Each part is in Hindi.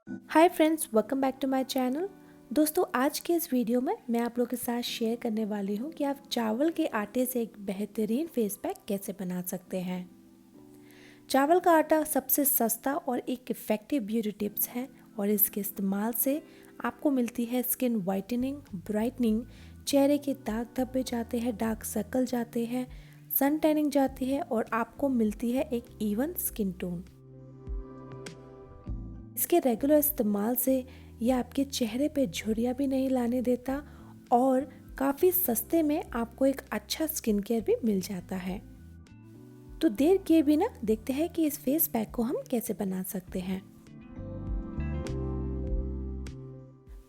Hi friends, welcome back to my channel. दोस्तों, आज के इस वीडियो में मैं आप लोगों के साथ शेयर करने वाली हूँ कि आप चावल के आटे से एक बेहतरीन फेस पैक कैसे बना सकते हैं। चावल का आटा सबसे सस्ता और एक इफ़ेक्टिव ब्यूटी टिप्स है और इसके इस्तेमाल से आपको मिलती है स्किन वाइटनिंग, ब्राइटनिंग, चेहरे के दाग धब्बे जाते हैं, डार्क सर्कल जाते हैं, सन टैनिंग जाती है और आपको मिलती है एक इवन स्किन टोन। इसके रेगुलर इस्तेमाल से ये आपके चेहरे पे झुर्रियाँ भी नहीं लाने देता और काफ़ी सस्ते में आपको एक अच्छा स्किन केयर भी मिल जाता है। तो देर किए बिना देखते हैं कि इस फेस पैक को हम कैसे बना सकते हैं।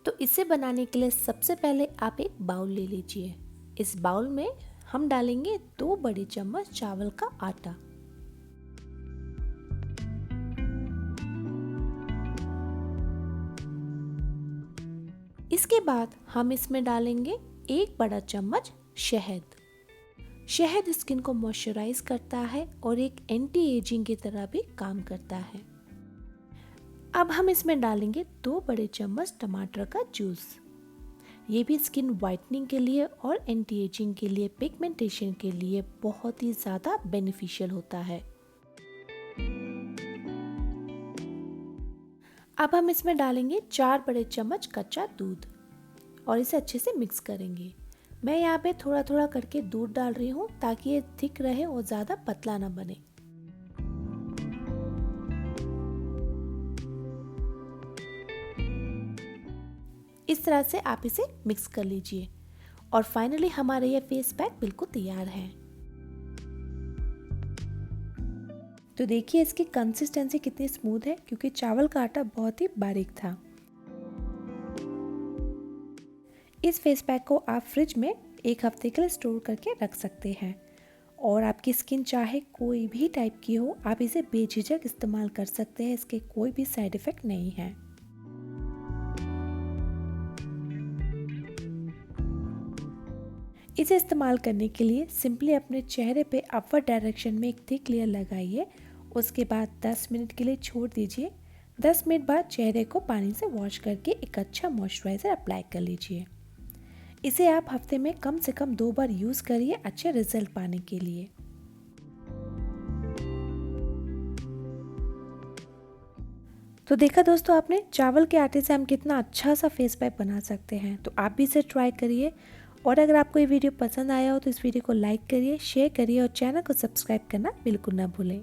तो इसे बनाने के लिए सबसे पहले आप एक बाउल ले लीजिए। इस बाउल में हम डालेंगे 2 बड़े चम्मच चावल का आटा। इसके बाद हम इसमें डालेंगे 1 बड़ा चम्मच शहद। शहद स्किन को मॉइस्चराइज करता है और एक एंटी एजिंग की तरह भी काम करता है। अब हम इसमें डालेंगे 2 बड़े चम्मच टमाटर का जूस। ये भी स्किन वाइटनिंग के लिए और एंटी एजिंग के लिए, पिगमेंटेशन के लिए बहुत ही ज़्यादा बेनिफिशियल होता है। अब हम इसमें डालेंगे 4 बड़े चम्मच कच्चा दूध और इसे अच्छे से मिक्स करेंगे। मैं यहाँ पे थोड़ा थोड़ा करके दूध डाल रही हूँ ताकि ये थिक रहे और ज़्यादा पतला ना बने। इस तरह से आप इसे मिक्स कर लीजिए और फाइनली हमारा ये फेस पैक बिल्कुल तैयार है। तो देखिए इसकी कंसिस्टेंसी कितनी स्मूथ है क्योंकि चावल का आटा बहुत ही बारीक था। इस फेस पैक को आप फ्रिज में 1 हफ्ते के लिए स्टोर करके रख सकते हैं और आपकी स्किन चाहे कोई भी टाइप की हो, आप इसे बेझिझक इस्तेमाल कर सकते हैं। इसके कोई भी साइड इफ़ेक्ट नहीं है। इसे इस्तेमाल करने के लिए सिंपली अपने चेहरे पे अपवर्ड डायरेक्शन में एक थिक लेयर लगाइए। उसके बाद 10 मिनट के लिए छोड़ दीजिए। 10 मिनट बाद चेहरे को पानी से वॉश करके एक अच्छा मॉइस्चराइज़र अप्लाई कर लीजिए। इसे आप हफ्ते में कम से कम 2 बार यूज़ करिए अच्छे रिजल्ट पाने के लिए। तो देखा दोस्तों आपने, चावल के आटे से हम कितना अच्छा सा फेस पैक बना सकते हैं। तो आप भी इसे ट्राई करिए और अगर आपको ये वीडियो पसंद आया हो तो इस वीडियो को लाइक करिए, शेयर करिए और चैनल को सब्सक्राइब करना बिल्कुल ना भूलें।